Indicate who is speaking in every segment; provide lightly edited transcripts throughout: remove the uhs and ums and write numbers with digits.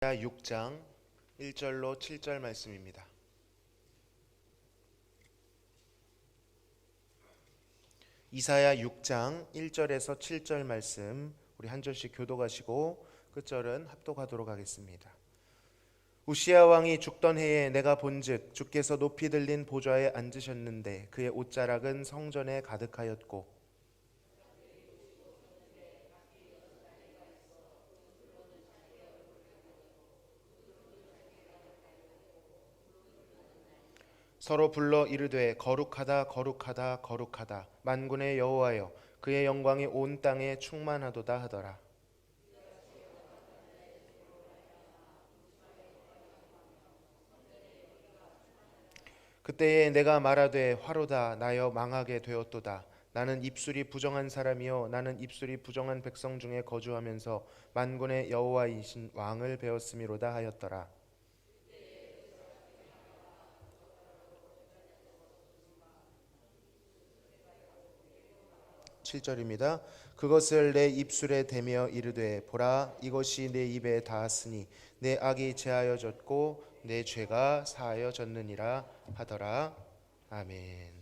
Speaker 1: 6장 1절로 7절 말씀입니다. 이사야 6장 1절에서 7절 말씀 우리 한 절씩 교독하시고 끝절은 합독하도록 하겠습니다. 우시야 왕이 죽던 해에 내가 본즉 주께서 높이 들린 보좌에 앉으셨는데 그의 옷자락은 성전에 가득하였고 서로 불러 이르되 거룩하다 거룩하다 거룩하다 만군의 여호와여 그의 영광이 온 땅에 충만하도다 하더라. 그때에 내가 말하되 화로다 나여 망하게 되었도다. 나는 입술이 부정한 사람이요 나는 입술이 부정한 백성 중에 거주하면서 만군의 여호와이신 왕을 배웠음이로다 하였더라. 7절입니다. 그것을 내 입술에 대며 이르되 보라 이것이 내 입에 닿았으니 내 악이 제하여졌고 내 죄가 사하여졌느니라 하더라. 아멘.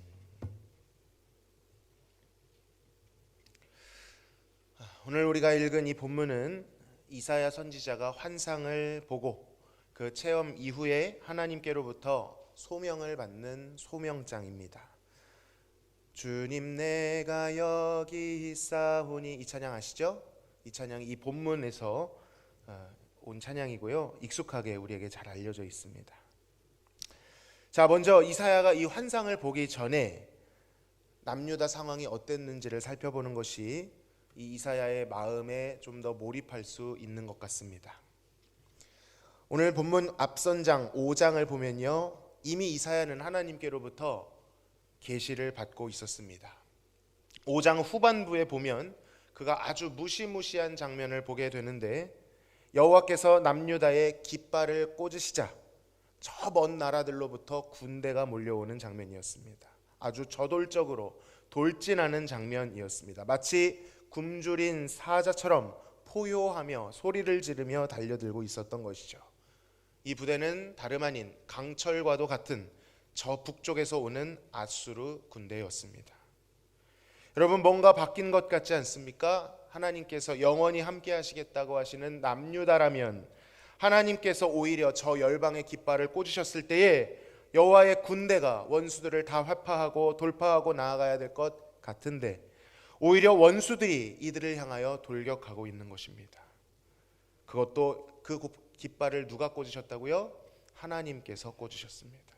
Speaker 1: 오늘 우리가 읽은 이 본문은 이사야 선지자가 환상을 보고 그 체험 이후에 하나님께로부터 소명을 받는 소명장입니다. 주님 내가 여기 있사오니, 이 찬양 아시죠? 이 찬양이 이 본문에서 온 찬양이고요, 익숙하게 우리에게 잘 알려져 있습니다. 자, 먼저 이사야가 이 환상을 보기 전에 남유다 상황이 어땠는지를 살펴보는 것이 이 이사야의 마음에 좀 더 몰입할 수 있는 것 같습니다. 오늘 본문 앞선 장 5장을 보면요, 이미 이사야는 하나님께로부터 계시를 받고 있었습니다. 5장 후반부에 보면 그가 아주 무시무시한 장면을 보게 되는데, 여호와께서 남유다에 깃발을 꽂으시자 저 먼 나라들로부터 군대가 몰려오는 장면이었습니다. 아주 저돌적으로 돌진하는 장면이었습니다. 마치 굶주린 사자처럼 포효하며 소리를 지르며 달려들고 있었던 것이죠. 이 부대는 다름 아닌 강철과도 같은 저 북쪽에서 오는 아수르 군대였습니다. 여러분, 뭔가 바뀐 것 같지 않습니까? 하나님께서 영원히 함께 하시겠다고 하시는 남유다라면 하나님께서 오히려 저 열방의 깃발을 꽂으셨을 때에 여호와의 군대가 원수들을 다 화파하고 돌파하고 나아가야 될 것 같은데, 오히려 원수들이 이들을 향하여 돌격하고 있는 것입니다. 그것도 그 깃발을 누가 꽂으셨다고요? 하나님께서 꽂으셨습니다.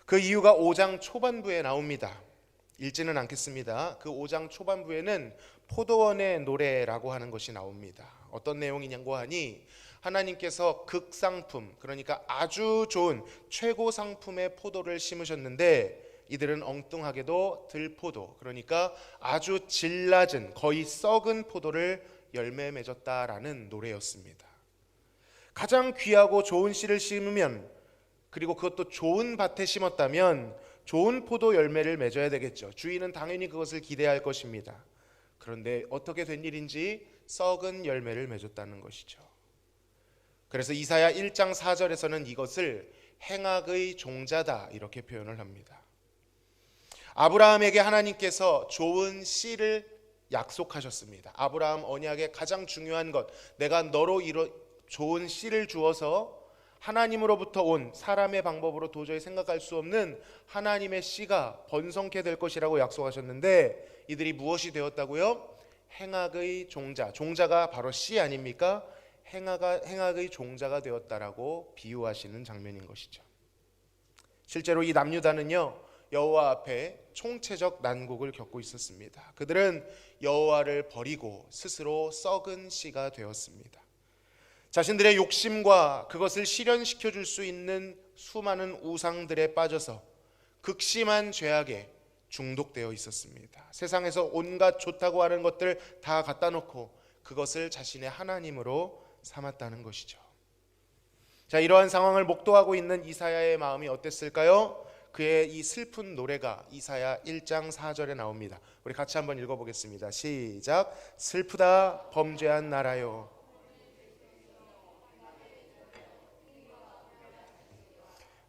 Speaker 1: 그 이유가 5장 초반부에 나옵니다. 읽지는 않겠습니다. 그 5장 초반부에는 포도원의 노래라고 하는 것이 나옵니다. 어떤 내용이냐고 하니, 하나님께서 극상품, 그러니까 아주 좋은 최고 상품의 포도를 심으셨는데 이들은 엉뚱하게도 들포도, 그러니까 아주 질 낮은 거의 썩은 포도를 열매 맺었다라는 노래였습니다. 가장 귀하고 좋은 씨를 심으면, 그리고 그것도 좋은 밭에 심었다면 좋은 포도 열매를 맺어야 되겠죠. 주인은 당연히 그것을 기대할 것입니다. 그런데 어떻게 된 일인지 썩은 열매를 맺었다는 것이죠. 그래서 이사야 1장 4절에서는 이것을 행악의 종자다 이렇게 표현을 합니다. 아브라함에게 하나님께서 좋은 씨를 약속하셨습니다. 아브라함 언약의 가장 중요한 것, 내가 너로 좋은 씨를 주어서 하나님으로부터 온, 사람의 방법으로 도저히 생각할 수 없는 하나님의 씨가 번성케 될 것이라고 약속하셨는데, 이들이 무엇이 되었다고요? 행악의 종자, 종자가 바로 씨 아닙니까? 행악의 종자가 되었다라고 비유하시는 장면인 것이죠. 실제로 이 남유다는요, 여호와 앞에 총체적 난국을 겪고 있었습니다. 그들은 여호와를 버리고 스스로 썩은 씨가 되었습니다. 자신들의 욕심과 그것을 실현시켜 줄 수 있는 수많은 우상들에 빠져서 극심한 죄악에 중독되어 있었습니다. 세상에서 온갖 좋다고 하는 것들 다 갖다 놓고 그것을 자신의 하나님으로 삼았다는 것이죠. 자, 이러한 상황을 목도하고 있는 이사야의 마음이 어땠을까요? 그의 이 슬픈 노래가 이사야 1장 4절에 나옵니다. 우리 같이 한번 읽어보겠습니다. 시작. 슬프다 범죄한 나라요,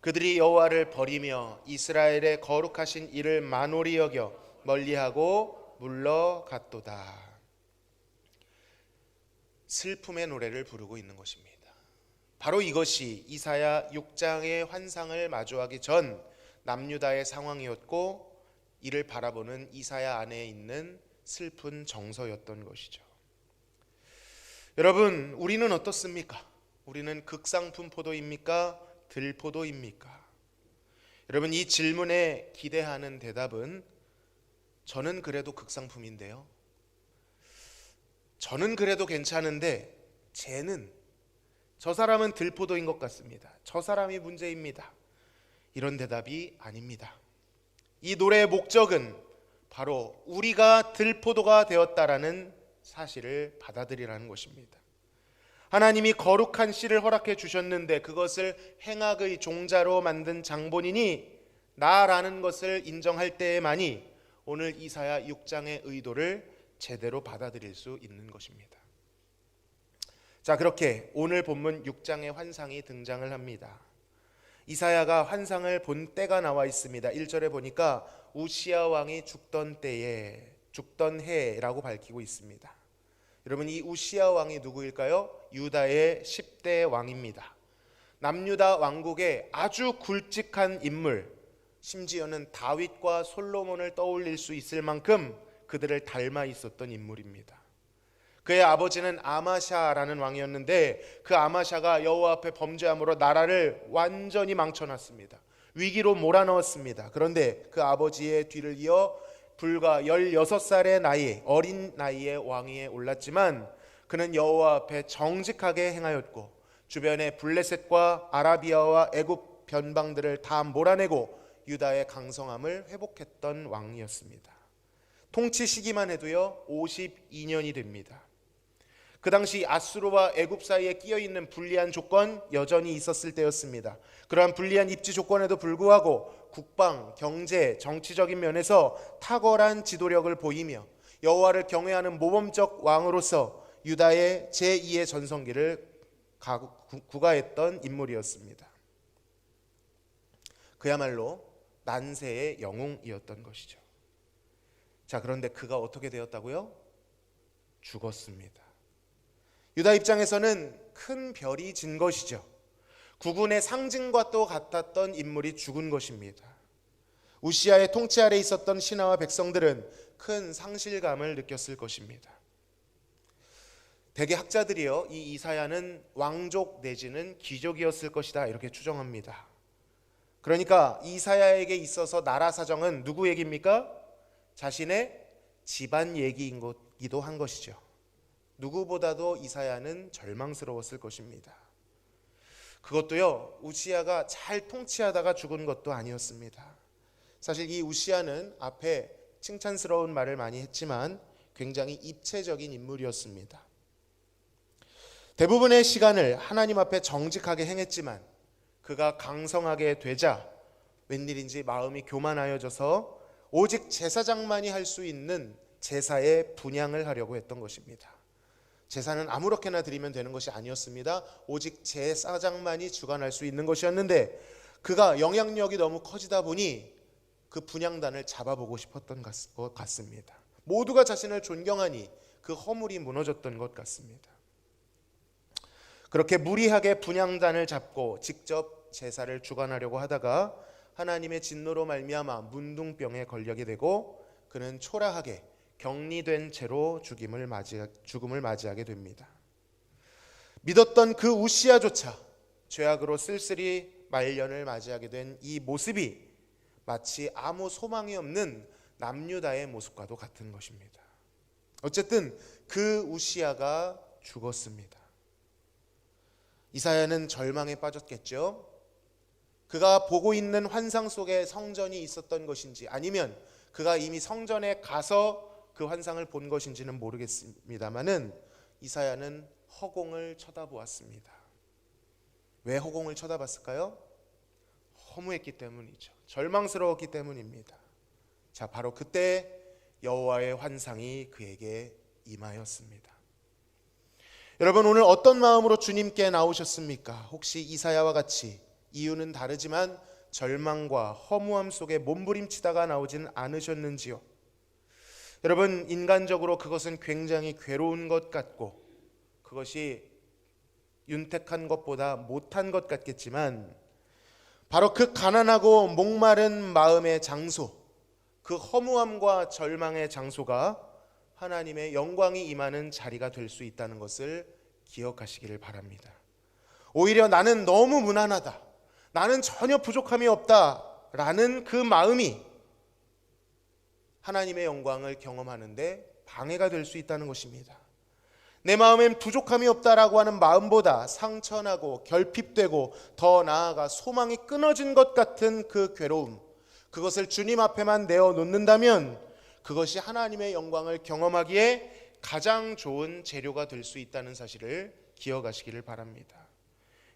Speaker 1: 그들이 여호와를 버리며 이스라엘의 거룩하신 이를 만홀히 여겨 멀리하고 물러갔도다. 슬픔의 노래를 부르고 있는 것입니다. 바로 이것이 이사야 6장의 환상을 마주하기 전 남유다의 상황이었고, 이를 바라보는 이사야 안에 있는 슬픈 정서였던 것이죠. 여러분, 우리는 어떻습니까? 우리는 극상품 포도입니까? 들포도입니까? 여러분, 이 질문에 기대하는 대답은 저는 그래도 극상품인데요, 저는 그래도 괜찮은데 저 사람은 들포도인 것 같습니다, 저 사람이 문제입니다, 이런 대답이 아닙니다. 이 노래의 목적은 바로 우리가 들포도가 되었다라는 사실을 받아들이라는 것입니다. 하나님이 거룩한 씨를 허락해 주셨는데 그것을 행악의 종자로 만든 장본인이 나라는 것을 인정할 때에만이 오늘 이사야 6장의 의도를 제대로 받아들일 수 있는 것입니다. 자, 그렇게 오늘 본문 6장의 환상이 등장을 합니다. 이사야가 환상을 본 때가 나와 있습니다. 1절에 보니까 우시야 왕이 죽던 해라고 밝히고 있습니다. 여러분, 이 우시야 왕이 누구일까요? 유다의 10대 왕입니다. 남유다 왕국의 아주 굵직한 인물, 심지어는 다윗과 솔로몬을 떠올릴 수 있을 만큼 그들을 닮아 있었던 인물입니다. 그의 아버지는 아마샤라는 왕이었는데 그 아마샤가 여호와 앞에 범죄함으로 나라를 완전히 망쳐놨습니다. 위기로 몰아넣었습니다. 그런데 그 아버지의 뒤를 이어 불과 16살의 나이, 어린 나이에 왕위에 올랐지만 그는 여호와 앞에 정직하게 행하였고 주변의 블레셋과 아라비아와 애굽 변방들을 다 몰아내고 유다의 강성함을 회복했던 왕이었습니다. 통치 시기만 해도요 52년이 됩니다. 그 당시 아수르와 애굽 사이에 끼어있는 불리한 조건 여전히 있었을 때였습니다. 그러한 불리한 입지 조건에도 불구하고 국방, 경제, 정치적인 면에서 탁월한 지도력을 보이며 여호와를 경외하는 모범적 왕으로서 유다의 제2의 전성기를 구가했던 인물이었습니다. 그야말로 난세의 영웅이었던 것이죠. 자, 그런데 그가 어떻게 되었다고요? 죽었습니다. 유다 입장에서는 큰 별이 진 것이죠. 국군의 상징과 또 같았던 인물이 죽은 것입니다. 우시야의 통치 아래 있었던 신하와 백성들은 큰 상실감을 느꼈을 것입니다. 대개 학자들이요, 이 이사야는 왕족 내지는 귀족이었을 것이다 이렇게 추정합니다. 그러니까 이사야에게 있어서 나라 사정은 누구 얘기입니까? 자신의 집안 얘기이기도 한 것이죠. 누구보다도 이사야는 절망스러웠을 것입니다. 그것도요, 우시야가 잘 통치하다가 죽은 것도 아니었습니다. 사실 이 우시야는 앞에 칭찬스러운 말을 많이 했지만 굉장히 입체적인 인물이었습니다. 대부분의 시간을 하나님 앞에 정직하게 행했지만 그가 강성하게 되자 웬일인지 마음이 교만하여져서 오직 제사장만이 할 수 있는 제사의 분향을 하려고 했던 것입니다. 제사는 아무렇게나 드리면 되는 것이 아니었습니다. 오직 제사장만이 주관할 수 있는 것이었는데 그가 영향력이 너무 커지다 보니 그 분향단을 잡아보고 싶었던 것 같습니다. 모두가 자신을 존경하니 그 허물이 무너졌던 것 같습니다. 그렇게 무리하게 분향단을 잡고 직접 제사를 주관하려고 하다가 하나님의 진노로 말미암아 문둥병에 걸리게 되고 그는 초라하게 격리된 채로 죽음을 맞이하게 됩니다. 믿었던 그 우시야조차 죄악으로 쓸쓸히 말년을 맞이하게 된 이 모습이 마치 아무 소망이 없는 남유다의 모습과도 같은 것입니다. 어쨌든 그 우시야가 죽었습니다. 이사야는 절망에 빠졌겠죠. 그가 보고 있는 환상 속에 성전이 있었던 것인지 아니면 그가 이미 성전에 가서 그 환상을 본 것인지는 모르겠습니다만은 이사야는 허공을 쳐다보았습니다. 왜 허공을 쳐다봤을까요? 허무했기 때문이죠. 절망스러웠기 때문입니다. 자, 바로 그때 여호와의 환상이 그에게 임하였습니다. 여러분, 오늘 어떤 마음으로 주님께 나오셨습니까? 혹시 이사야와 같이 이유는 다르지만 절망과 허무함 속에 몸부림치다가 나오지는 않으셨는지요? 여러분, 인간적으로 그것은 굉장히 괴로운 것 같고 그것이 윤택한 것보다 못한 것 같겠지만 바로 그 가난하고 목마른 마음의 장소, 그 허무함과 절망의 장소가 하나님의 영광이 임하는 자리가 될 수 있다는 것을 기억하시기를 바랍니다. 오히려 나는 너무 무난하다, 나는 전혀 부족함이 없다 라는 그 마음이 하나님의 영광을 경험하는데 방해가 될 수 있다는 것입니다. 내 마음엔 부족함이 없다라고 하는 마음보다 상처나고 결핍되고 더 나아가 소망이 끊어진 것 같은 그 괴로움, 그것을 주님 앞에만 내어놓는다면 그것이 하나님의 영광을 경험하기에 가장 좋은 재료가 될 수 있다는 사실을 기억하시기를 바랍니다.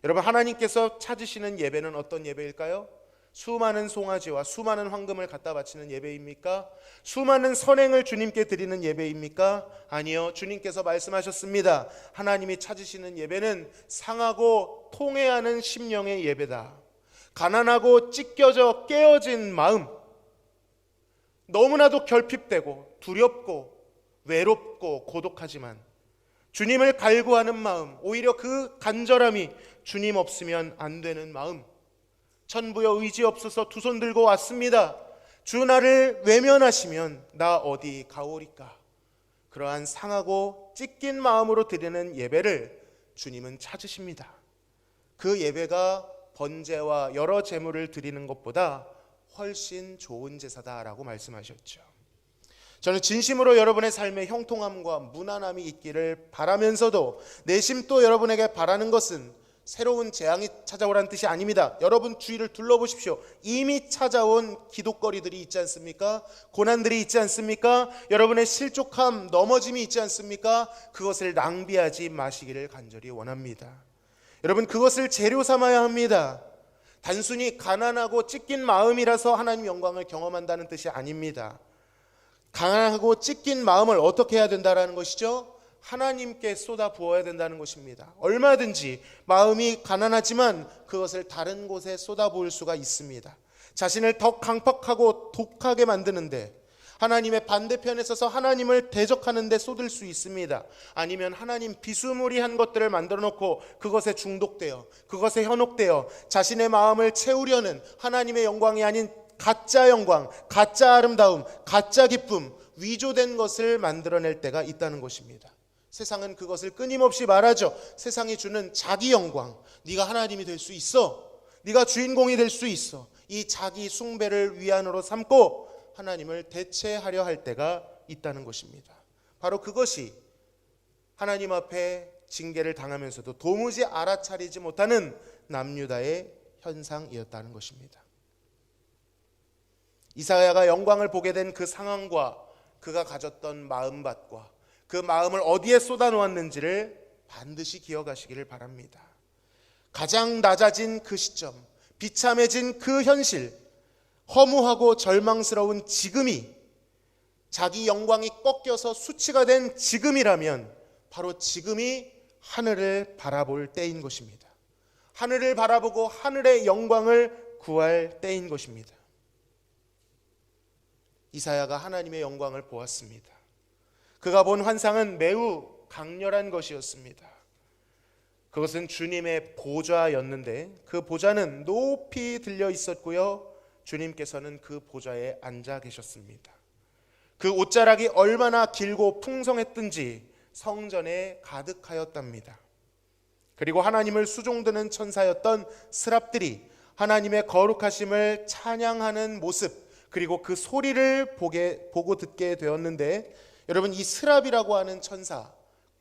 Speaker 1: 여러분, 하나님께서 찾으시는 예배는 어떤 예배일까요? 수많은 송아지와 수많은 황금을 갖다 바치는 예배입니까? 수많은 선행을 주님께 드리는 예배입니까? 아니요, 주님께서 말씀하셨습니다. 하나님이 찾으시는 예배는 상하고 통회하는 심령의 예배다. 가난하고 찢겨져 깨어진 마음, 너무나도 결핍되고 두렵고 외롭고 고독하지만 주님을 갈구하는 마음, 오히려 그 간절함이 주님 없으면 안 되는 마음, 천부여 의지 없어서 두 손 들고 왔습니다. 주 나를 외면하시면 나 어디 가오리까? 그러한 상하고 찢긴 마음으로 드리는 예배를 주님은 찾으십니다. 그 예배가 번제와 여러 제물을 드리는 것보다 훨씬 좋은 제사다라고 말씀하셨죠. 저는 진심으로 여러분의 삶에 형통함과 무난함이 있기를 바라면서도 내심 또 여러분에게 바라는 것은 새로운 재앙이 찾아오라는 뜻이 아닙니다. 여러분 주위를 둘러보십시오. 이미 찾아온 기독거리들이 있지 않습니까? 고난들이 있지 않습니까? 여러분의 실족함, 넘어짐이 있지 않습니까? 그것을 낭비하지 마시기를 간절히 원합니다. 여러분, 그것을 재료 삼아야 합니다. 단순히 가난하고 찢긴 마음이라서 하나님 영광을 경험한다는 뜻이 아닙니다. 가난하고 찢긴 마음을 어떻게 해야 된다는 것이죠? 하나님께 쏟아 부어야 된다는 것입니다. 얼마든지 마음이 가난하지만 그것을 다른 곳에 쏟아 부을 수가 있습니다. 자신을 더 강팍하고 독하게 만드는데, 하나님의 반대편에 서서 하나님을 대적하는 데 쏟을 수 있습니다. 아니면 하나님 비스무리한 것들을 만들어 놓고 그것에 중독되어, 그것에 현혹되어 자신의 마음을 채우려는 하나님의 영광이 아닌 가짜 영광, 가짜 아름다움, 가짜 기쁨, 위조된 것을 만들어낼 때가 있다는 것입니다. 세상은 그것을 끊임없이 말하죠. 세상이 주는 자기 영광, 네가 하나님이 될 수 있어, 네가 주인공이 될 수 있어, 이 자기 숭배를 위안으로 삼고 하나님을 대체하려 할 때가 있다는 것입니다. 바로 그것이 하나님 앞에 징계를 당하면서도 도무지 알아차리지 못하는 남유다의 현상이었다는 것입니다. 이사야가 영광을 보게 된 그 상황과 그가 가졌던 마음밭과 그 마음을 어디에 쏟아놓았는지를 반드시 기억하시기를 바랍니다. 가장 낮아진 그 시점, 비참해진 그 현실, 허무하고 절망스러운 지금이, 자기 영광이 꺾여서 수치가 된 지금이라면 바로 지금이 하늘을 바라볼 때인 것입니다. 하늘을 바라보고 하늘의 영광을 구할 때인 것입니다. 이사야가 하나님의 영광을 보았습니다. 그가 본 환상은 매우 강렬한 것이었습니다. 그것은 주님의 보좌였는데 그 보좌는 높이 들려 있었고요, 주님께서는 그 보좌에 앉아 계셨습니다. 그 옷자락이 얼마나 길고 풍성했든지 성전에 가득하였답니다. 그리고 하나님을 수종드는 천사였던 스랍들이 하나님의 거룩하심을 찬양하는 모습, 그리고 그 소리를 보고 듣게 되었는데, 여러분, 이 스랍이라고 하는 천사,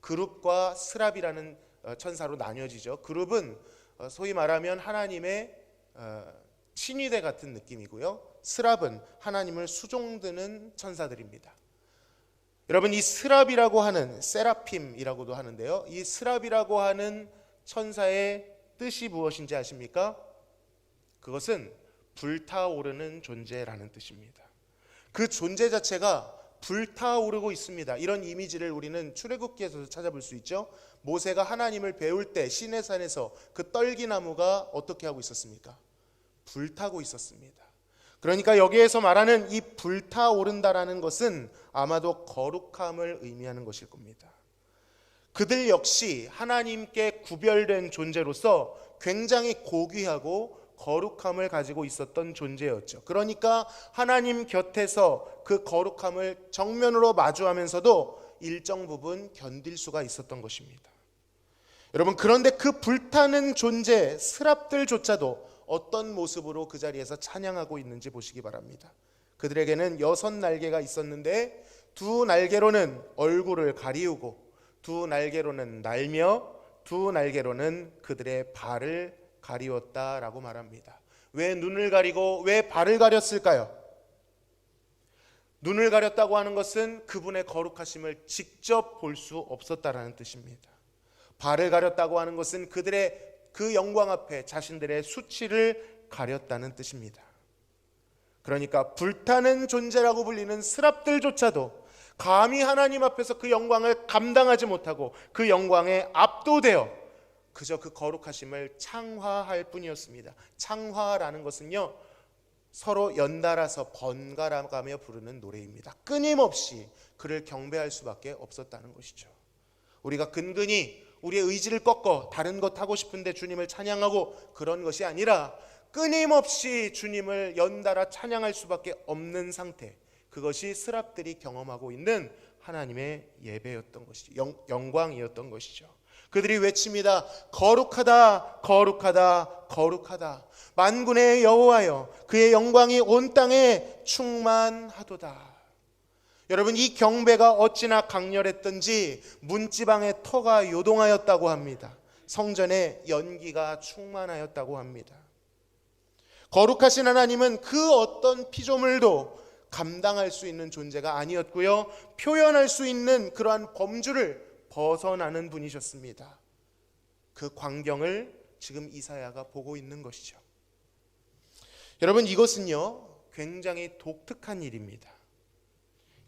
Speaker 1: 그룹과 스랍이라는 천사로 나뉘어지죠. 그룹은 소위 말하면 하나님의 친위대 같은 느낌이고요, 스랍은 하나님을 수종드는 천사들입니다. 여러분, 이 스랍이라고 하는, 세라핌이라고도 하는데요, 이 스랍이라고 하는 천사의 뜻이 무엇인지 아십니까? 그것은 불타오르는 존재라는 뜻입니다. 그 존재 자체가 불타오르고 있습니다. 이런 이미지를 우리는 출애굽기에서 찾아볼 수 있죠. 모세가 하나님을 배울 때 시내산에서 그 떨기나무가 어떻게 하고 있었습니까? 불타고 있었습니다. 그러니까 여기에서 말하는 이 불타오른다라는 것은 아마도 거룩함을 의미하는 것일 겁니다. 그들 역시 하나님께 구별된 존재로서 굉장히 고귀하고 거룩함을 가지고 있었던 존재였죠. 그러니까 하나님 곁에서 그 거룩함을 정면으로 마주하면서도 일정 부분 견딜 수가 있었던 것입니다. 여러분, 그런데 그 불타는 존재 스랍들조차도 어떤 모습으로 그 자리에서 찬양하고 있는지 보시기 바랍니다. 그들에게는 6날개가 있었는데 2날개로는 얼굴을 가리우고 2날개로는 날며 2날개로는 그들의 발을 가리웠다라고 말합니다. 왜 눈을 가리고 왜 발을 가렸을까요? 눈을 가렸다고 하는 것은 그분의 거룩하심을 직접 볼 수 없었다라는 뜻입니다. 발을 가렸다고 하는 것은 그들의 그 영광 앞에 자신들의 수치를 가렸다는 뜻입니다. 그러니까 불타는 존재라고 불리는 스랍들조차도 감히 하나님 앞에서 그 영광을 감당하지 못하고 그 영광에 압도되어 그저 그 거룩하심을 창화할 뿐이었습니다. 창화라는 것은요, 서로 연달아서 번갈아가며 부르는 노래입니다. 끊임없이 그를 경배할 수밖에 없었다는 것이죠. 우리가 근근히 우리의 의지를 꺾어 다른 것 하고 싶은데 주님을 찬양하고 그런 것이 아니라 끊임없이 주님을 연달아 찬양할 수밖에 없는 상태, 그것이 스랍들이 경험하고 있는 하나님의 예배였던 것이죠. 영광이었던 것이죠. 그들이 외칩니다. 거룩하다, 거룩하다, 거룩하다. 만군의 여호와여, 그의 영광이 온 땅에 충만하도다. 여러분, 이 경배가 어찌나 강렬했던지 문지방의 터가 요동하였다고 합니다. 성전에 연기가 충만하였다고 합니다. 거룩하신 하나님은 그 어떤 피조물도 감당할 수 있는 존재가 아니었고요, 표현할 수 있는 그러한 범주를 벗어나는 분이셨습니다. 그 광경을 지금 이사야가 보고 있는 것이죠. 여러분, 이것은요 굉장히 독특한 일입니다.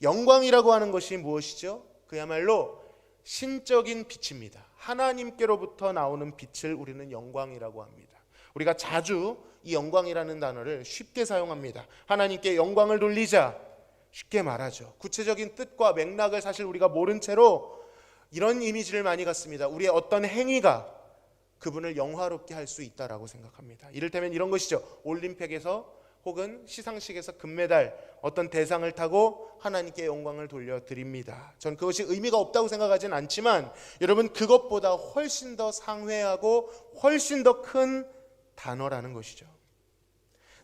Speaker 1: 영광이라고 하는 것이 무엇이죠? 그야말로 신적인 빛입니다. 하나님께로부터 나오는 빛을 우리는 영광이라고 합니다. 우리가 자주 이 영광이라는 단어를 쉽게 사용합니다. 하나님께 영광을 돌리자, 쉽게 말하죠. 구체적인 뜻과 맥락을 사실 우리가 모른 채로 이런 이미지를 많이 갖습니다. 우리의 어떤 행위가 그분을 영화롭게 할 수 있다라고 생각합니다. 이를테면 이런 것이죠. 올림픽에서 혹은 시상식에서 금메달, 어떤 대상을 타고 하나님께 영광을 돌려드립니다. 전 그것이 의미가 없다고 생각하지는 않지만 여러분, 그것보다 훨씬 더 상회하고 훨씬 더 큰 단어라는 것이죠.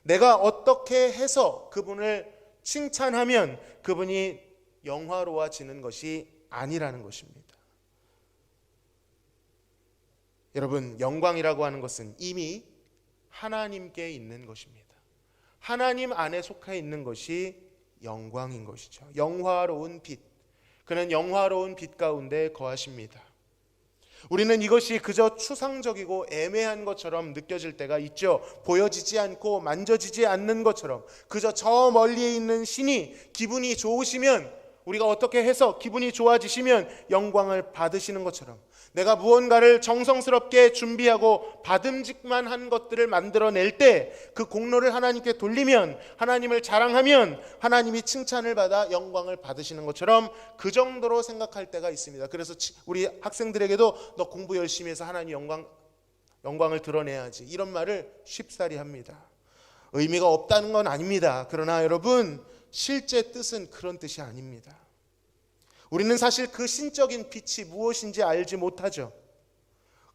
Speaker 1: 내가 어떻게 해서 그분을 칭찬하면 그분이 영화로워지는 것이 아니라는 것입니다. 여러분, 영광이라고 하는 것은 이미 하나님께 있는 것입니다. 하나님 안에 속해 있는 것이 영광인 것이죠. 영화로운 빛, 그는 영화로운 빛 가운데 거하십니다. 우리는 이것이 그저 추상적이고 애매한 것처럼 느껴질 때가 있죠. 보여지지 않고 만져지지 않는 것처럼, 그저 저 멀리에 있는 신이 기분이 좋으시면, 우리가 어떻게 해서 기분이 좋아지시면 영광을 받으시는 것처럼, 내가 무언가를 정성스럽게 준비하고 받음직만 한 것들을 만들어낼 때 그 공로를 하나님께 돌리면, 하나님을 자랑하면 하나님이 칭찬을 받아 영광을 받으시는 것처럼 그 정도로 생각할 때가 있습니다. 그래서 우리 학생들에게도 너 공부 열심히 해서 하나님 영광을 드러내야지, 이런 말을 쉽사리 합니다. 의미가 없다는 건 아닙니다. 그러나 여러분, 실제 뜻은 그런 뜻이 아닙니다. 우리는 사실 그 신적인 빛이 무엇인지 알지 못하죠.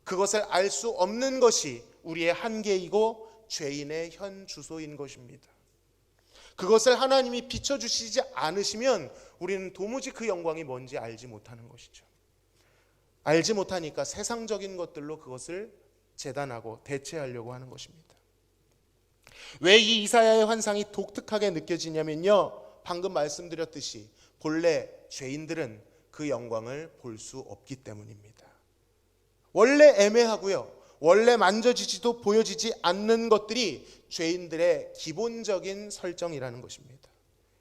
Speaker 1: 그것을 알 수 없는 것이 우리의 한계이고 죄인의 현 주소인 것입니다. 그것을 하나님이 비춰주시지 않으시면 우리는 도무지 그 영광이 뭔지 알지 못하는 것이죠. 알지 못하니까 세상적인 것들로 그것을 재단하고 대체하려고 하는 것입니다. 왜 이 이사야의 환상이 독특하게 느껴지냐면요, 방금 말씀드렸듯이 본래 죄인들은 그 영광을 볼 수 없기 때문입니다. 원래 애매하고요, 원래 만져지지도 보여지지 않는 것들이 죄인들의 기본적인 설정이라는 것입니다.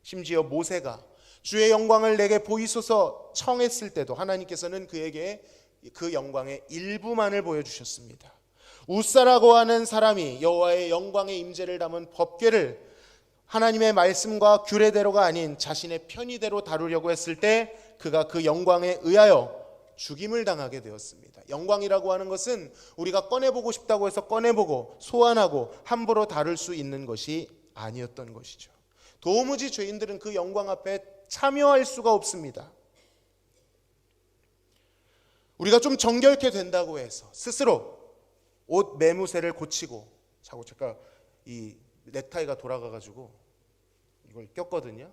Speaker 1: 심지어 모세가 주의 영광을 내게 보이소서 청했을 때도 하나님께서는 그에게 그 영광의 일부만을 보여주셨습니다. 우사라고 하는 사람이 여호와의 영광의 임재를 담은 법궤를 하나님의 말씀과 규례대로가 아닌 자신의 편의대로 다루려고 했을 때 그가 그 영광에 의하여 죽임을 당하게 되었습니다. 영광이라고 하는 것은 우리가 꺼내보고 싶다고 해서 꺼내보고 소환하고 함부로 다룰 수 있는 것이 아니었던 것이죠. 도무지 죄인들은 그 영광 앞에 참여할 수가 없습니다. 우리가 좀 정결케 된다고 해서 스스로 옷 매무새를 고치고, 자꾸 제가 이 넥타이가 돌아가가지고 이걸 꼈거든요.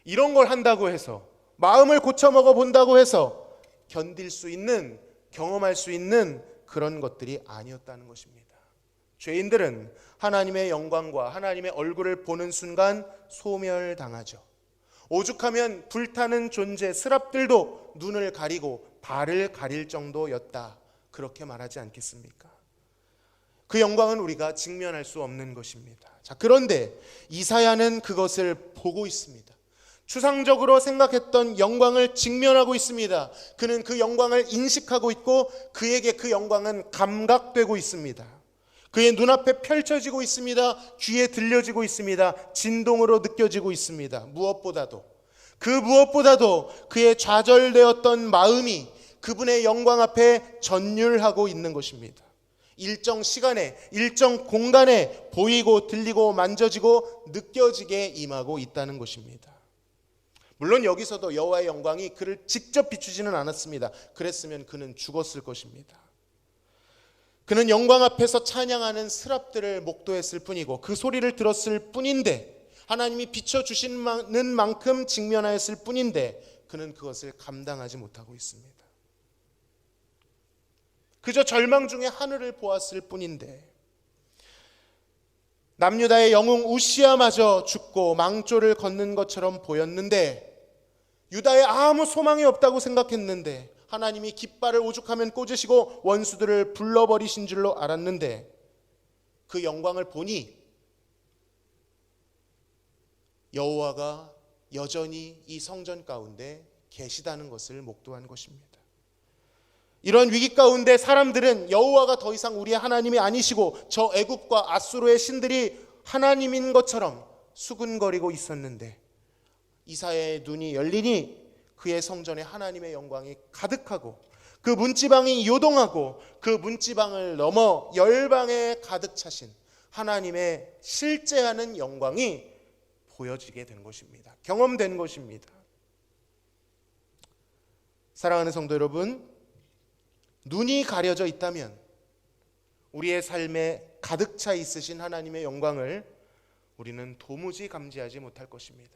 Speaker 1: 이런 걸 한다고 해서, 마음을 고쳐먹어 본다고 해서 견딜 수 있는, 경험할 수 있는 그런 것들이 아니었다는 것입니다. 죄인들은 하나님의 영광과 하나님의 얼굴을 보는 순간 소멸당하죠. 오죽하면 불타는 존재 스랍들도 눈을 가리고 발을 가릴 정도였다, 그렇게 말하지 않겠습니까? 그 영광은 우리가 직면할 수 없는 것입니다. 자, 그런데 이사야는 그것을 보고 있습니다. 추상적으로 생각했던 영광을 직면하고 있습니다. 그는 그 영광을 인식하고 있고 그에게 그 영광은 감각되고 있습니다. 그의 눈앞에 펼쳐지고 있습니다. 귀에 들려지고 있습니다. 진동으로 느껴지고 있습니다. 무엇보다도 그의 좌절되었던 마음이 그분의 영광 앞에 전율하고 있는 것입니다. 일정 시간에, 일정 공간에 보이고 들리고 만져지고 느껴지게 임하고 있다는 것입니다. 물론 여기서도 여호와의 영광이 그를 직접 비추지는 않았습니다. 그랬으면 그는 죽었을 것입니다. 그는 영광 앞에서 찬양하는 스랍들을 목도했을 뿐이고 그 소리를 들었을 뿐인데, 하나님이 비춰주시는 만큼 직면하였을 뿐인데 그는 그것을 감당하지 못하고 있습니다. 그저 절망 중에 하늘을 보았을 뿐인데, 남유다의 영웅 우시아마저 죽고 망조를 걷는 것처럼 보였는데, 유다에 아무 소망이 없다고 생각했는데 하나님이 깃발을 오죽하면 꽂으시고 원수들을 불러버리신 줄로 알았는데, 그 영광을 보니 여호와가 여전히 이 성전 가운데 계시다는 것을 목도한 것입니다. 이런 위기 가운데 사람들은 여호와가 더 이상 우리의 하나님이 아니시고 저 애굽과 아수르의 신들이 하나님인 것처럼 수군거리고 있었는데, 이사야의 눈이 열리니 그의 성전에 하나님의 영광이 가득하고 그 문지방이 요동하고 그 문지방을 넘어 열방에 가득 차신 하나님의 실제하는 영광이 보여지게 된 것입니다. 경험된 것입니다. 사랑하는 성도 여러분, 눈이 가려져 있다면 우리의 삶에 가득 차 있으신 하나님의 영광을 우리는 도무지 감지하지 못할 것입니다.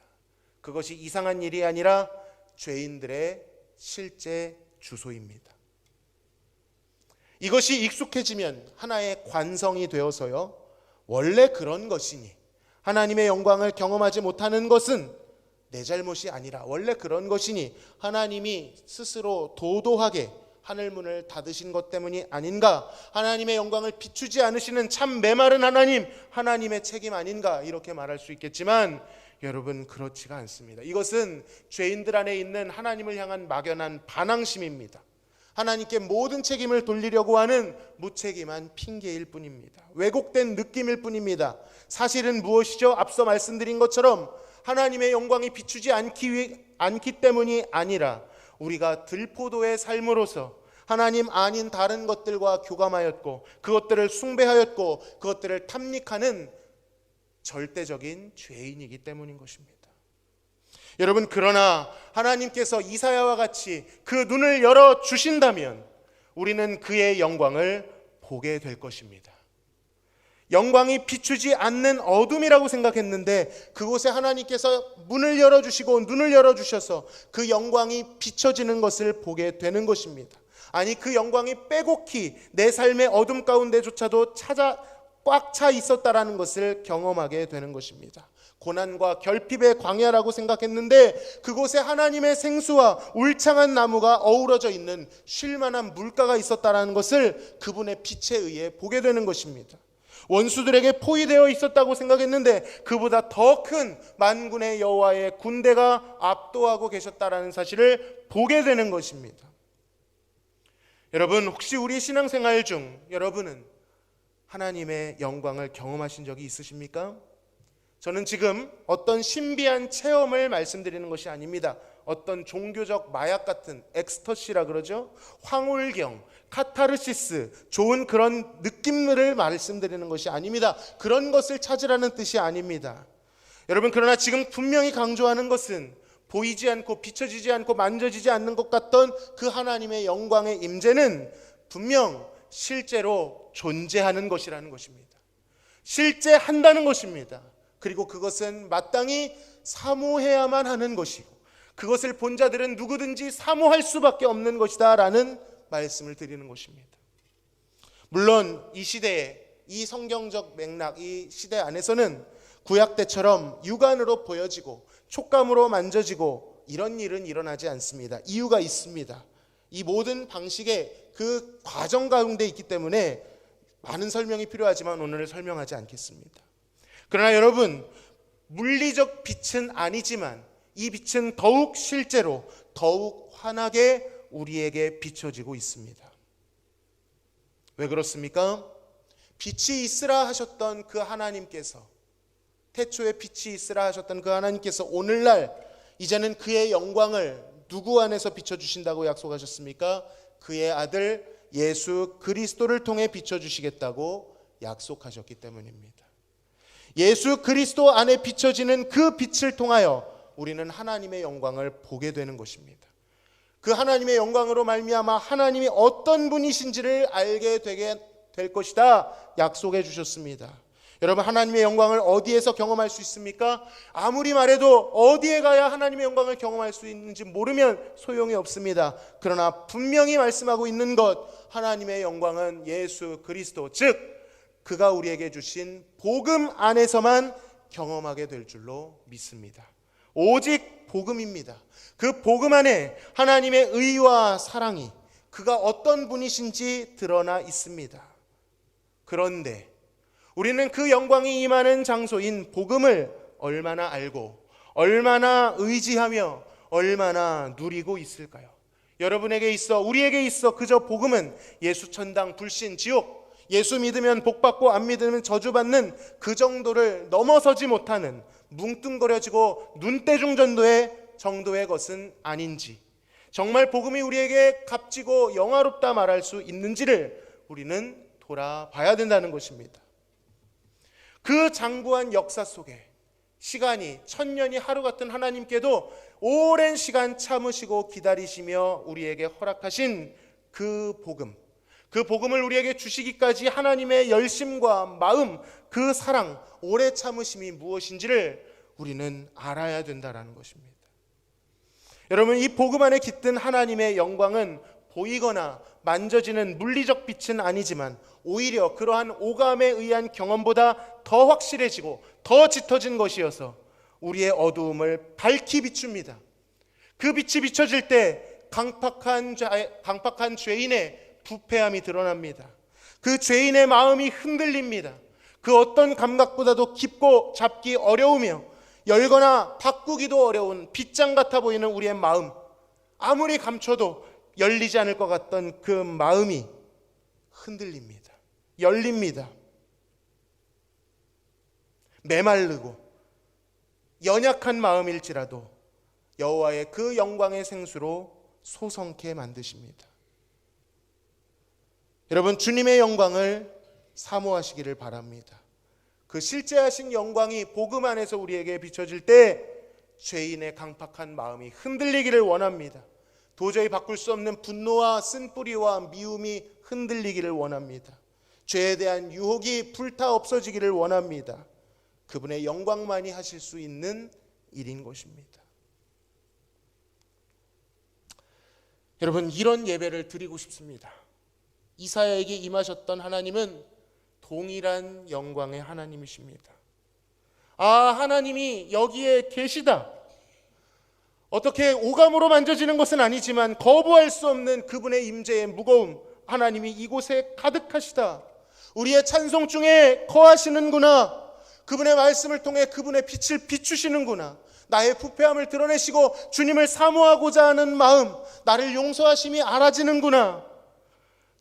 Speaker 1: 그것이 이상한 일이 아니라 죄인들의 실제 주소입니다. 이것이 익숙해지면 하나의 관성이 되어서요, 원래 그런 것이니, 하나님의 영광을 경험하지 못하는 것은 내 잘못이 아니라 원래 그런 것이니 하나님이 스스로 도도하게 하늘문을 닫으신 것 때문이 아닌가, 하나님의 영광을 비추지 않으시는 참 메마른 하나님, 하나님의 책임 아닌가, 이렇게 말할 수 있겠지만 여러분, 그렇지가 않습니다. 이것은 죄인들 안에 있는 하나님을 향한 막연한 반항심입니다. 하나님께 모든 책임을 돌리려고 하는 무책임한 핑계일 뿐입니다. 왜곡된 느낌일 뿐입니다. 사실은 무엇이죠? 앞서 말씀드린 것처럼 하나님의 영광이 비추지 않기 때문이 아니라 우리가 들포도의 삶으로서 하나님 아닌 다른 것들과 교감하였고 그것들을 숭배하였고 그것들을 탐닉하는 절대적인 죄인이기 때문인 것입니다. 여러분, 그러나 하나님께서 이사야와 같이 그 눈을 열어주신다면 우리는 그의 영광을 보게 될 것입니다. 영광이 비추지 않는 어둠이라고 생각했는데 그곳에 하나님께서 문을 열어주시고 눈을 열어주셔서 그 영광이 비춰지는 것을 보게 되는 것입니다. 아니, 그 영광이 빼곡히 내 삶의 어둠 가운데조차도 꽉 차 있었다라는 것을 경험하게 되는 것입니다. 고난과 결핍의 광야라고 생각했는데 그곳에 하나님의 생수와 울창한 나무가 어우러져 있는 쉴만한 물가가 있었다라는 것을 그분의 빛에 의해 보게 되는 것입니다. 원수들에게 포위되어 있었다고 생각했는데 그보다 더 큰 만군의 여호와의 군대가 압도하고 계셨다라는 사실을 보게 되는 것입니다. 여러분, 혹시 우리 신앙생활 중 여러분은 하나님의 영광을 경험하신 적이 있으십니까? 저는 지금 어떤 신비한 체험을 말씀드리는 것이 아닙니다. 어떤 종교적 마약 같은 엑스터시라 그러죠. 황홀경, 카타르시스, 좋은 그런 느낌들을 말씀드리는 것이 아닙니다. 그런 것을 찾으라는 뜻이 아닙니다. 여러분, 그러나 지금 분명히 강조하는 것은 보이지 않고 비춰지지 않고 만져지지 않는 것 같던 그 하나님의 영광의 임재는 분명 실제로 존재하는 것이라는 것입니다. 실제 한다는 것입니다. 그리고 그것은 마땅히 사모해야만 하는 것이고 그것을 본 자들은 누구든지 사모할 수밖에 없는 것이다 라는 말씀을 드리는 것입니다. 물론 이 시대에 이 성경적 맥락, 이 시대 안에서는 구약 때처럼 육안으로 보여지고 촉감으로 만져지고 이런 일은 일어나지 않습니다. 이유가 있습니다. 이 모든 방식의 그 과정 가운데 있기 때문에 많은 설명이 필요하지만 오늘 설명하지 않겠습니다. 그러나 여러분, 물리적 빛은 아니지만 이 빛은 더욱 실제로 더욱 환하게 우리에게 비춰지고 있습니다. 왜 그렇습니까? 빛이 있으라 하셨던 그 하나님께서, 태초에 빛이 있으라 하셨던 그 하나님께서 오늘날 이제는 그의 영광을 누구 안에서 비춰주신다고 약속하셨습니까? 그의 아들 예수 그리스도를 통해 비춰주시겠다고 약속하셨기 때문입니다. 예수 그리스도 안에 비춰지는 그 빛을 통하여 우리는 하나님의 영광을 보게 되는 것입니다. 그 하나님의 영광으로 말미암아 하나님이 어떤 분이신지를 알게 되게 될 것이다 약속해 주셨습니다. 여러분, 하나님의 영광을 어디에서 경험할 수 있습니까? 아무리 말해도 어디에 가야 하나님의 영광을 경험할 수 있는지 모르면 소용이 없습니다. 그러나 분명히 말씀하고 있는 것, 하나님의 영광은 예수 그리스도, 즉 그가 우리에게 주신 복음 안에서만 경험하게 될 줄로 믿습니다. 오직 복음입니다. 그 복음 안에 하나님의 의와 사랑이, 그가 어떤 분이신지 드러나 있습니다. 그런데 우리는 그 영광이 임하는 장소인 복음을 얼마나 알고 얼마나 의지하며 얼마나 누리고 있을까요? 여러분에게 있어, 우리에게 있어 그저 복음은 예수 천당 불신 지옥, 예수 믿으면 복받고 안 믿으면 저주받는 그 정도를 넘어서지 못하는 뭉뚱거려지고 눈대중 정도의 것은 아닌지, 정말 복음이 우리에게 값지고 영화롭다 말할 수 있는지를 우리는 돌아봐야 된다는 것입니다. 그 장구한 역사 속에 시간이 천년이 하루 같은 하나님께도 오랜 시간 참으시고 기다리시며 우리에게 허락하신 그 복음을 우리에게 주시기까지 하나님의 열심과 마음, 그 사랑, 오래 참으심이 무엇인지를 우리는 알아야 된다는 것입니다. 여러분, 이 복음 안에 깃든 하나님의 영광은 보이거나 만져지는 물리적 빛은 아니지만 오히려 그러한 오감에 의한 경험보다 더 확실해지고 더 짙어진 것이어서 우리의 어두움을 밝히 비춥니다. 그 빛이 비춰질 때 강팍한 죄인의 부패함이 드러납니다. 그 죄인의 마음이 흔들립니다. 그 어떤 감각보다도 깊고 잡기 어려우며 열거나 바꾸기도 어려운 빗장 같아 보이는 우리의 마음, 아무리 감춰도 열리지 않을 것 같던 그 마음이 흔들립니다. 열립니다. 메마르고 연약한 마음일지라도 여호와의 그 영광의 생수로 소성케 만드십니다. 여러분, 주님의 영광을 사모하시기를 바랍니다. 그 실제하신 영광이 복음 안에서 우리에게 비춰질 때 죄인의 강팍한 마음이 흔들리기를 원합니다. 도저히 바꿀 수 없는 분노와 쓴뿌리와 미움이 흔들리기를 원합니다. 죄에 대한 유혹이 불타 없어지기를 원합니다. 그분의 영광만이 하실 수 있는 일인 것입니다. 여러분, 이런 예배를 드리고 싶습니다. 이사야에게 임하셨던 하나님은 동일한 영광의 하나님이십니다. 아, 하나님이 여기에 계시다. 어떻게 오감으로 만져지는 것은 아니지만 거부할 수 없는 그분의 임재의 무거움, 하나님이 이곳에 가득하시다. 우리의 찬송 중에 거하시는구나. 그분의 말씀을 통해 그분의 빛을 비추시는구나. 나의 부패함을 드러내시고 주님을 사모하고자 하는 마음, 나를 용서하심이 알아지는구나.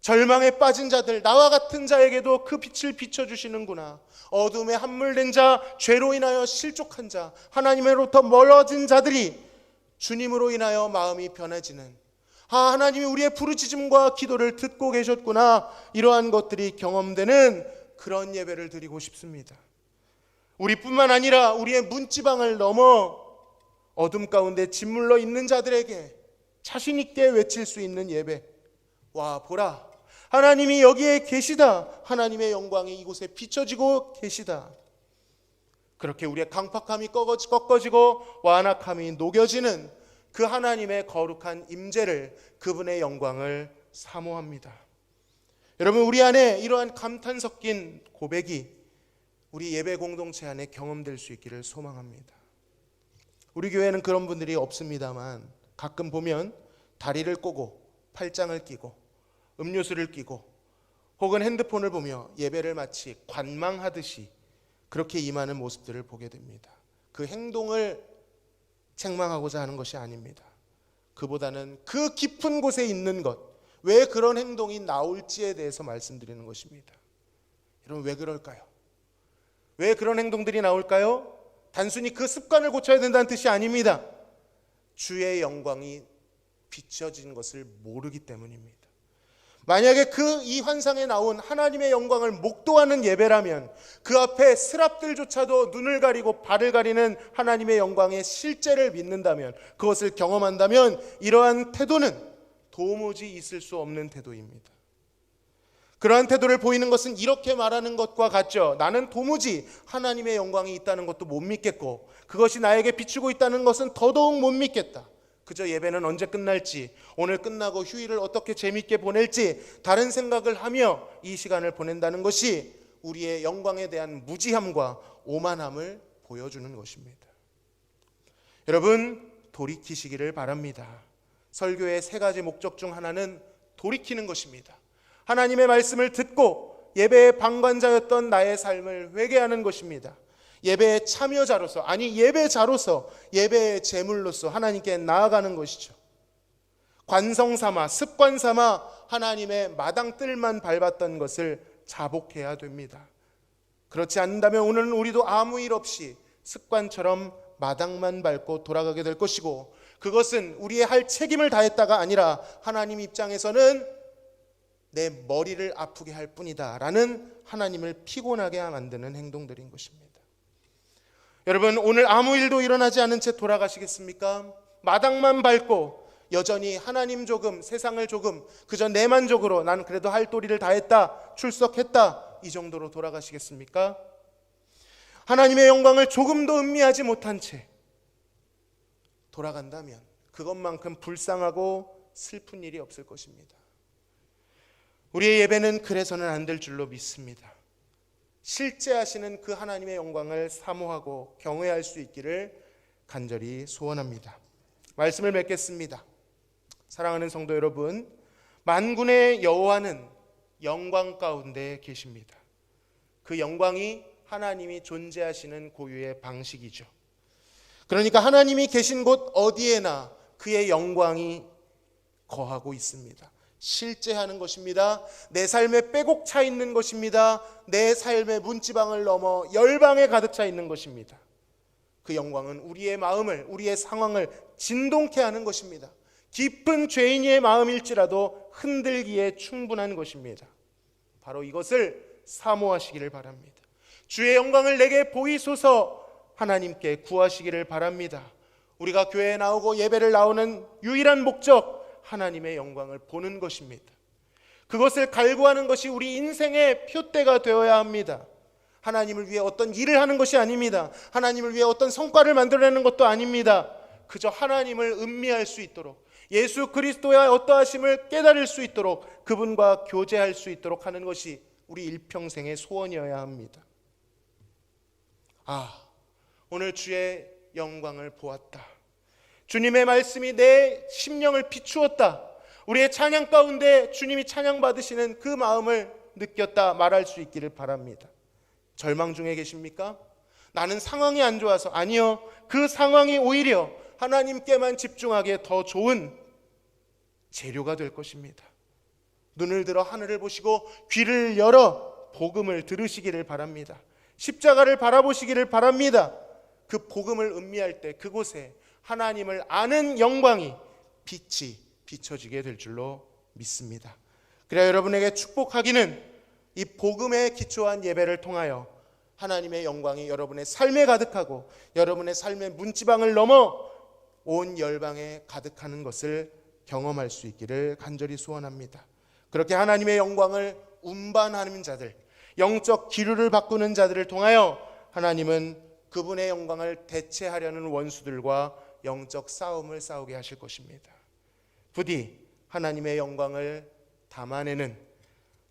Speaker 1: 절망에 빠진 자들, 나와 같은 자에게도 그 빛을 비춰주시는구나. 어둠에 함몰된 자, 죄로 인하여 실족한 자, 하나님으로부터 멀어진 자들이 주님으로 인하여 마음이 변해지는, 하나님이 우리의 부르짖음과 기도를 듣고 계셨구나, 이러한 것들이 경험되는 그런 예배를 드리고 싶습니다. 우리뿐만 아니라 우리의 문지방을 넘어 어둠 가운데 짓물러 있는 자들에게 자신 있게 외칠 수 있는 예배. 와, 보라, 하나님이 여기에 계시다. 하나님의 영광이 이곳에 비춰지고 계시다. 그렇게 우리의 강팍함이 꺾어지고 완악함이 녹여지는 그 하나님의 거룩한 임재를, 그분의 영광을 사모합니다. 여러분, 우리 안에 이러한 감탄 섞인 고백이 우리 예배 공동체 안에 경험될 수 있기를 소망합니다. 우리 교회는 그런 분들이 없습니다만 가끔 보면 다리를 꼬고 팔짱을 끼고 음료수를 끼고 혹은 핸드폰을 보며 예배를 마치 관망하듯이 그렇게 임하는 모습들을 보게 됩니다. 그 행동을 책망하고자 하는 것이 아닙니다. 그보다는 그 깊은 곳에 있는 것, 왜 그런 행동이 나올지에 대해서 말씀드리는 것입니다. 여러분, 왜 그럴까요? 왜 그런 행동들이 나올까요? 단순히 그 습관을 고쳐야 된다는 뜻이 아닙니다. 주의 영광이 비춰진 것을 모르기 때문입니다. 만약에 이 환상에 나온 하나님의 영광을 목도하는 예배라면, 그 앞에 스랍들조차도 눈을 가리고 발을 가리는 하나님의 영광의 실제를 믿는다면, 그것을 경험한다면, 이러한 태도는 도무지 있을 수 없는 태도입니다. 그러한 태도를 보이는 것은 이렇게 말하는 것과 같죠. 나는 도무지 하나님의 영광이 있다는 것도 못 믿겠고, 그것이 나에게 비추고 있다는 것은 더더욱 못 믿겠다. 그저 예배는 언제 끝날지, 오늘 끝나고 휴일을 어떻게 재미있게 보낼지 다른 생각을 하며 이 시간을 보낸다는 것이 우리의 영광에 대한 무지함과 오만함을 보여주는 것입니다. 여러분, 돌이키시기를 바랍니다. 설교의 3가지 목적 중 하나는 돌이키는 것입니다. 하나님의 말씀을 듣고 예배의 방관자였던 나의 삶을 회개하는 것입니다. 예배의 참여자로서, 아니 예배자로서, 예배의 제물로서 하나님께 나아가는 것이죠. 관성 삼아, 습관 삼아 하나님의 마당뜰만 밟았던 것을 자복해야 됩니다. 그렇지 않는다면 오늘은 우리도 아무 일 없이 습관처럼 마당만 밟고 돌아가게 될 것이고, 그것은 우리의 할 책임을 다했다가 아니라 하나님 입장에서는 내 머리를 아프게 할 뿐이다 라는, 하나님을 피곤하게 만드는 행동들인 것입니다. 여러분, 오늘 아무 일도 일어나지 않은 채 돌아가시겠습니까? 마당만 밟고 여전히 하나님 조금, 세상을 조금, 그저 내 만족으로 나는 그래도 할 도리를 다했다, 출석했다, 이 정도로 돌아가시겠습니까? 하나님의 영광을 조금도 음미하지 못한 채 돌아간다면 그것만큼 불쌍하고 슬픈 일이 없을 것입니다. 우리의 예배는 그래서는 안 될 줄로 믿습니다. 실제하시는 그 하나님의 영광을 사모하고 경외할 수 있기를 간절히 소원합니다. 말씀을 맺겠습니다. 사랑하는 성도 여러분, 만군의 여호와는 영광 가운데 계십니다. 그 영광이 하나님이 존재하시는 고유의 방식이죠. 그러니까 하나님이 계신 곳 어디에나 그의 영광이 거하고 있습니다. 실제하는 것입니다. 내 삶에 빼곡 차 있는 것입니다. 내 삶의 문지방을 넘어 열방에 가득 차 있는 것입니다. 그 영광은 우리의 마음을, 우리의 상황을 진동케 하는 것입니다. 깊은 죄인의 마음일지라도 흔들기에 충분한 것입니다. 바로 이것을 사모하시기를 바랍니다. 주의 영광을 내게 보이소서 하나님께 구하시기를 바랍니다. 우리가 교회에 나오고 예배를 나오는 유일한 목적, 하나님의 영광을 보는 것입니다. 그것을 갈구하는 것이 우리 인생의 표대가 되어야 합니다. 하나님을 위해 어떤 일을 하는 것이 아닙니다. 하나님을 위해 어떤 성과를 만들어내는 것도 아닙니다. 그저 하나님을 음미할 수 있도록, 예수 그리스도의 어떠하심을 깨달을 수 있도록, 그분과 교제할 수 있도록 하는 것이 우리 일평생의 소원이어야 합니다. 오늘 주의 영광을 보았다. 주님의 말씀이 내 심령을 비추었다. 우리의 찬양 가운데 주님이 찬양 받으시는 그 마음을 느꼈다 말할 수 있기를 바랍니다. 절망 중에 계십니까? 나는 상황이 안 좋아서. 아니요, 그 상황이 오히려 하나님께만 집중하기에 더 좋은 재료가 될 것입니다. 눈을 들어 하늘을 보시고 귀를 열어 복음을 들으시기를 바랍니다. 십자가를 바라보시기를 바랍니다. 그 복음을 음미할 때 그곳에 하나님을 아는 영광이 빛이 비춰지게 될 줄로 믿습니다. 그래야 여러분에게 축복하기는 이 복음에 기초한 예배를 통하여 하나님의 영광이 여러분의 삶에 가득하고 여러분의 삶의 문지방을 넘어 온 열방에 가득하는 것을 경험할 수 있기를 간절히 소원합니다. 그렇게 하나님의 영광을 운반하는 자들, 영적 기류를 바꾸는 자들을 통하여 하나님은 그분의 영광을 대체하려는 원수들과 영적 싸움을 싸우게 하실 것입니다. 부디 하나님의 영광을 담아내는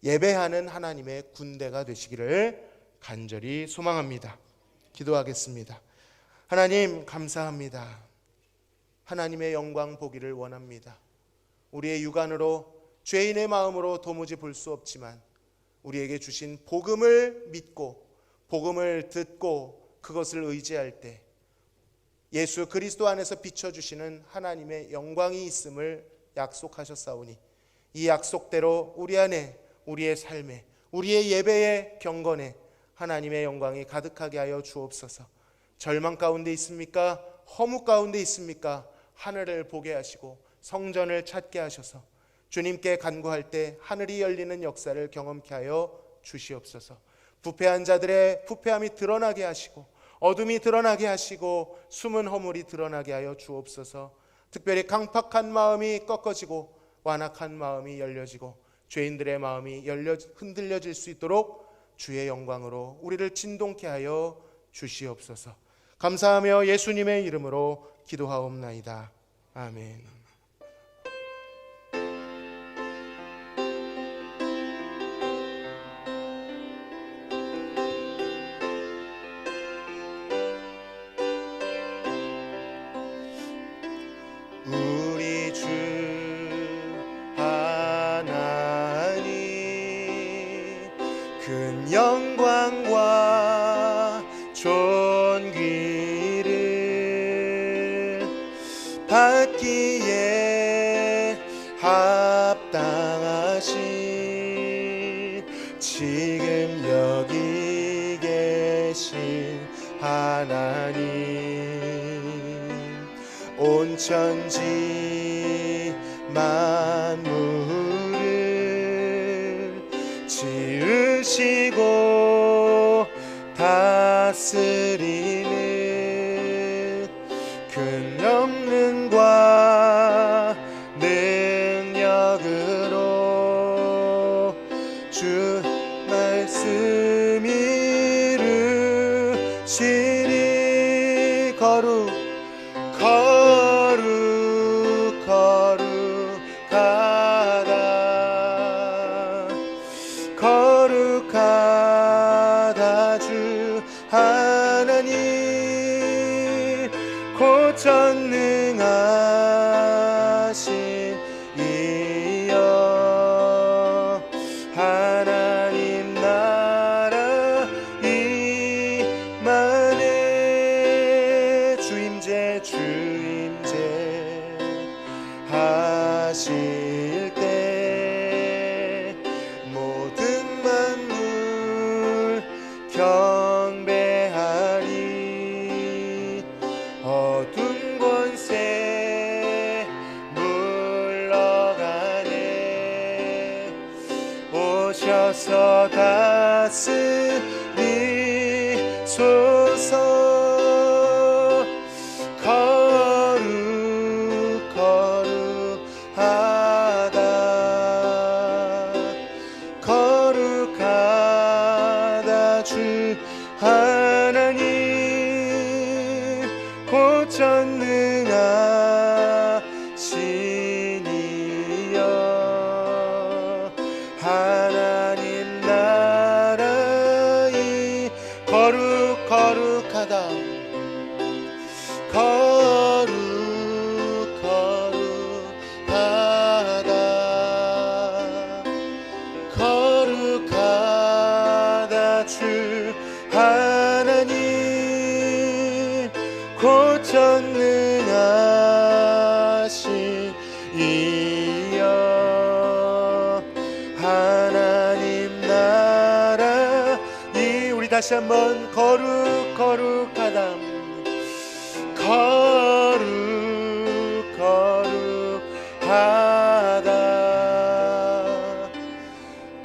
Speaker 1: 예배하는 하나님의 군대가 되시기를 간절히 소망합니다. 기도하겠습니다. 하나님 감사합니다. 하나님의 영광 보기를 원합니다. 우리의 육안으로 죄인의 마음으로 도무지 볼 수 없지만 우리에게 주신 복음을 믿고 복음을 듣고 그것을 의지할 때 예수 그리스도 안에서 비춰주시는 하나님의 영광이 있음을 약속하셨사오니 이 약속대로 우리 안에 우리의 삶에 우리의 예배의 경건에 하나님의 영광이 가득하게 하여 주옵소서. 절망 가운데 있습니까? 허무 가운데 있습니까? 하늘을 보게 하시고 성전을 찾게 하셔서 주님께 간구할 때 하늘이 열리는 역사를 경험케 하여 주시옵소서. 부패한 자들의 부패함이 드러나게 하시고 어둠이 드러나게 하시고 숨은 허물이 드러나게 하여 주옵소서. 특별히 강팍한 마음이 꺾어지고 완악한 마음이 열려지고 죄인들의 마음이 흔들려질 수 있도록 주의 영광으로 우리를 진동케 하여 주시옵소서. 감사하며 예수님의 이름으로 기도하옵나이다. 아멘. 우리 주 하나님 큰 영광과 존귀를 받기에 합당하신 지금 여기 계신 하나님 온 천지 만물을 지으시고 다스리는 큰 영능과 능력으로 주 말씀 이루시니 거룩 거룩하다 주 하나님 곧 전능하신 이여 하나님 나라 임하네 주임제 하실 때 모든 만물 경배하리 어두운 권세 물러가네 오셔서 다스리소서 거룩하다 주 하나님 곧 전능하신 이여 하나님 나라 거룩하다 거룩하다 주 하나님 곧 전능하신 이여 우리 다시 한번 거룩하다.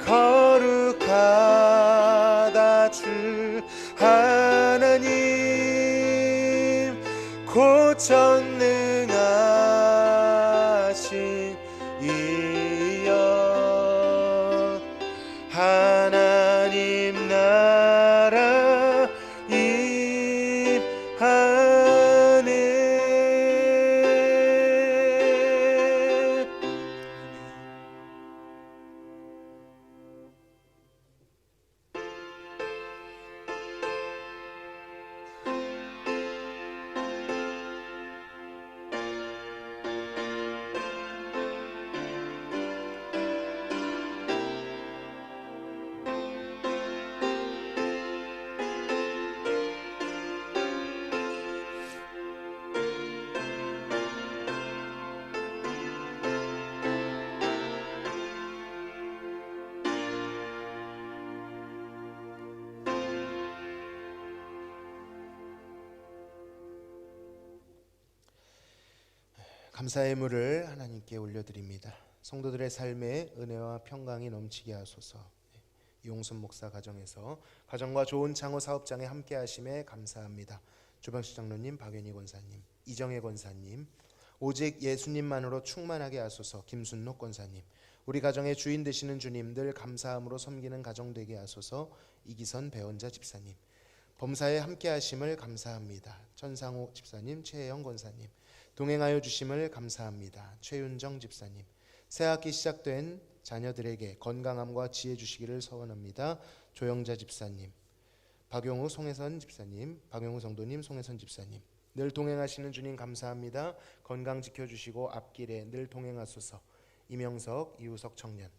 Speaker 1: 거룩하다 주 하나님 곧 전능하신 이여 하나님 나라 임하네. 감사의 물을 하나님께 올려드립니다. 성도들의 삶에 은혜와 평강이 넘치게 하소서. 이용순 목사 가정에서 가정과 좋은 창호 사업장에 함께 하심에 감사합니다. 조병식 장로님, 박연희 권사님, 이정혜 권사님, 오직 예수님만으로 충만하게 하소서. 김순록 권사님, 우리 가정의 주인 되시는 주님들 감사함으로 섬기는 가정 되게 하소서. 이기선 배원자 집사님, 범사에 함께 하심을 감사합니다. 천상호 집사님, 최혜영 권사님, 동행하여 주심을 감사합니다. 최윤정 집사님, 새학기 시작된 자녀들에게 건강함과 지혜 주시기를 소원합니다. 조영자 집사님, 박용우 송혜선 집사님, 박용우 성도님, 송혜선 집사님, 늘 동행하시는 주님 감사합니다. 건강 지켜주시고 앞길에 늘 동행하소서. 이명석, 이우석 청년,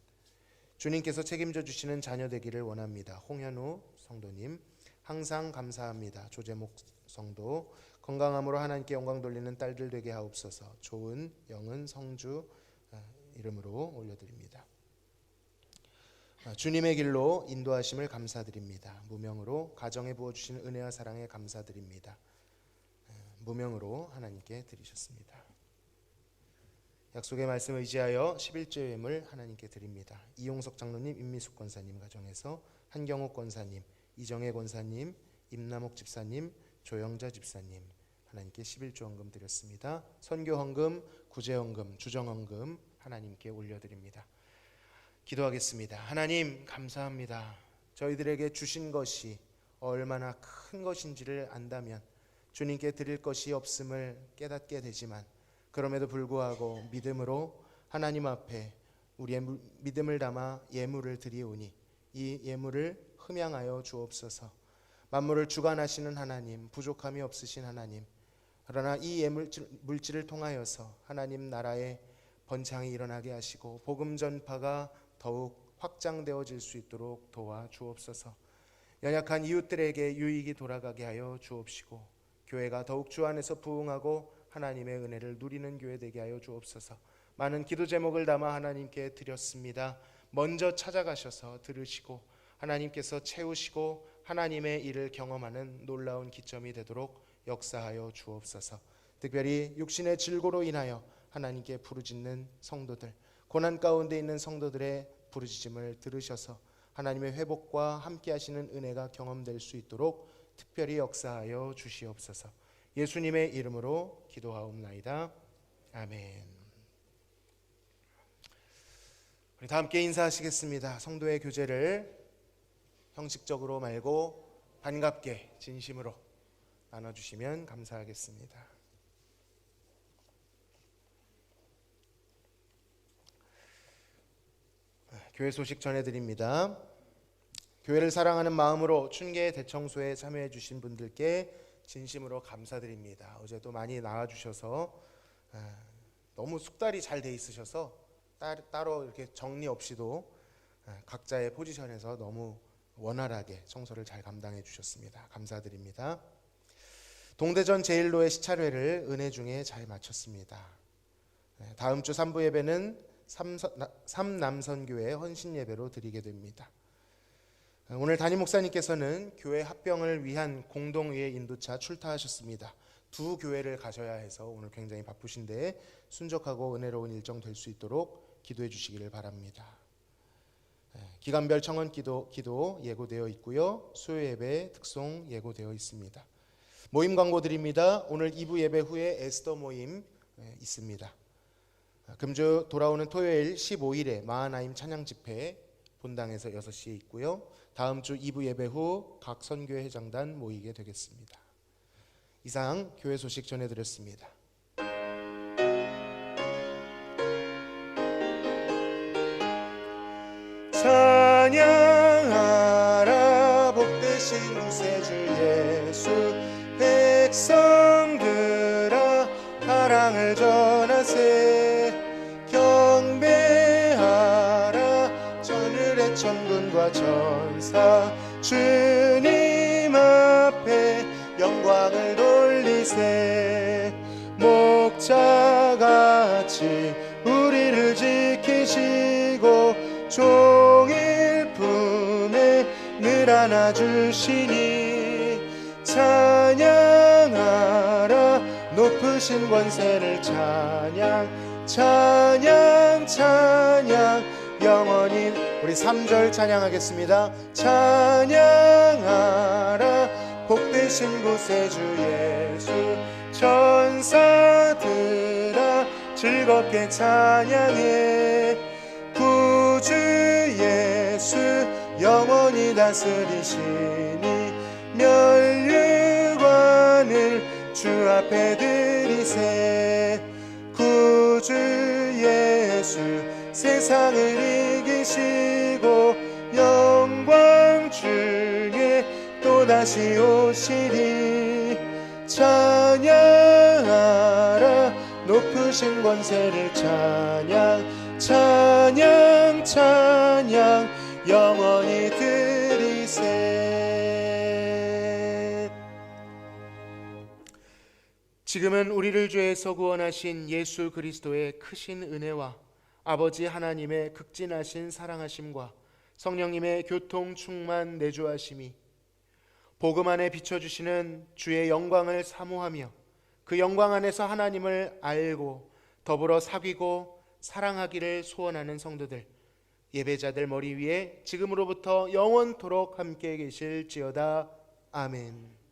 Speaker 1: 주님께서 책임져 주시는 자녀 되기를 원합니다. 홍현우 성도님, 항상 감사합니다. 조재목 성도, 건강함으로 하나님께 영광 돌리는 딸들 되게 하옵소서. 조은, 영은, 성주 이름으로 올려드립니다. 주님의 길로 인도하심을 감사드립니다. 무명으로 가정에 부어주신 은혜와 사랑에 감사드립니다. 무명으로 하나님께 드리셨습니다. 약속의 말씀을 의지하여 11조 예물 하나님께 드립니다. 이용석 장로님, 임미숙 권사님 가정에서 한경욱 권사님, 이정혜 권사님, 임남옥 집사님, 조영자 집사님 하나님께 11조 헌금 드렸습니다. 선교 헌금, 구제 헌금, 주정 헌금 하나님께 올려드립니다. 기도하겠습니다. 하나님 감사합니다. 저희들에게 주신 것이 얼마나 큰 것인지를 안다면 주님께 드릴 것이 없음을 깨닫게 되지만 그럼에도 불구하고 믿음으로 하나님 앞에 우리의 믿음을 담아 예물을 드리오니 이 예물을 흠양하여 주옵소서. 만물을 주관하시는 하나님, 부족함이 없으신 하나님, 그러나 이 물질을 통하여서 하나님 나라의 번창이 일어나게 하시고 복음 전파가 더욱 확장되어질 수 있도록 도와 주옵소서. 연약한 이웃들에게 유익이 돌아가게 하여 주옵시고 교회가 더욱 주 안에서 부흥하고 하나님의 은혜를 누리는 교회 되게 하여 주옵소서. 많은 기도 제목을 담아 하나님께 드렸습니다. 먼저 찾아가셔서 들으시고 하나님께서 채우시고 하나님의 일을 경험하는 놀라운 기점이 되도록 역사하여 주옵소서. 특별히 육신의 질고로 인하여 하나님께 부르짖는 성도들, 고난 가운데 있는 성도들의 부르짖음을 들으셔서 하나님의 회복과 함께 하시는 은혜가 경험될 수 있도록 특별히 역사하여 주시옵소서. 예수님의 이름으로 기도하옵나이다. 아멘. 우리 다 함께 인사하시겠습니다. 성도의 교제를 형식적으로 말고 반갑게 진심으로 나눠주시면 감사하겠습니다. 교회 소식 전해드립니다. 교회를 사랑하는 마음으로 춘계 대청소에 참여해 주신 분들께 진심으로 감사드립니다. 어제도 많이 나와주셔서 너무 숙달이 잘 돼 있으셔서 따로 이렇게 정리 없이도 각자의 포지션에서 너무 원활하게 청소를 잘 감당해 주셨습니다. 감사드립니다. 동대전 제1로의 시찰회를 은혜 중에 잘 마쳤습니다. 다음 주 3부 예배는 삼남선교회 헌신 예배로 드리게 됩니다. 오늘 담임 목사님께서는 교회 합병을 위한 공동의회 인도차 출타하셨습니다. 두 교회를 가셔야 해서 오늘 굉장히 바쁘신데 순적하고 은혜로운 일정 될 수 있도록 기도해 주시기를 바랍니다. 기간별 청원 기도 예고되어 있고요. 수요 예배 특송 예고되어 있습니다. 모임 광고 드립니다. 오늘 2부 예배 후에 에스더 모임 있습니다. 금주 돌아오는 토요일 15일에 마하나임 찬양 집회 본당에서 6시에 있고요. 다음 주 2부 예배 후 각 선교회 회장단 모이게 되겠습니다. 이상 교회 소식 전해드렸습니다. 찬양하라 복되신 구세주 예수 백성들아 사랑을 전하세 경배하라 전율의 천군과 천사 주님 앞에 영광을 돌리세 목자같이 우리를 지키시고 종일 품에 늘 안아주시니 찬양하라 높으신 권세를 찬양 찬양 찬양 영원히 우리 3절 찬양하겠습니다. 찬양하라 복되신 구세주 예수 천사들아 즐겁게 찬양해 구주 예수 영원히 다스리시니 멸류관을 주 앞에 드리세 구주 예수 세상을 이기시고 영광 중에 또다시 오시리 찬양하라 높으신 권세를 찬양 찬양 찬양 영원히 드리세. 지금은 우리를 죄에서 구원하신 예수 그리스도의 크신 은혜와 아버지 하나님의 극진하신 사랑하심과 성령님의 교통 충만 내주하심이 복음 안에 비춰주시는 주의 영광을 사모하며 그 영광 안에서 하나님을 알고 더불어 사귀고 사랑하기를 소원하는 성도들 예배자들 머리 위에 지금으로부터 영원토록 함께 계실지어다. 아멘.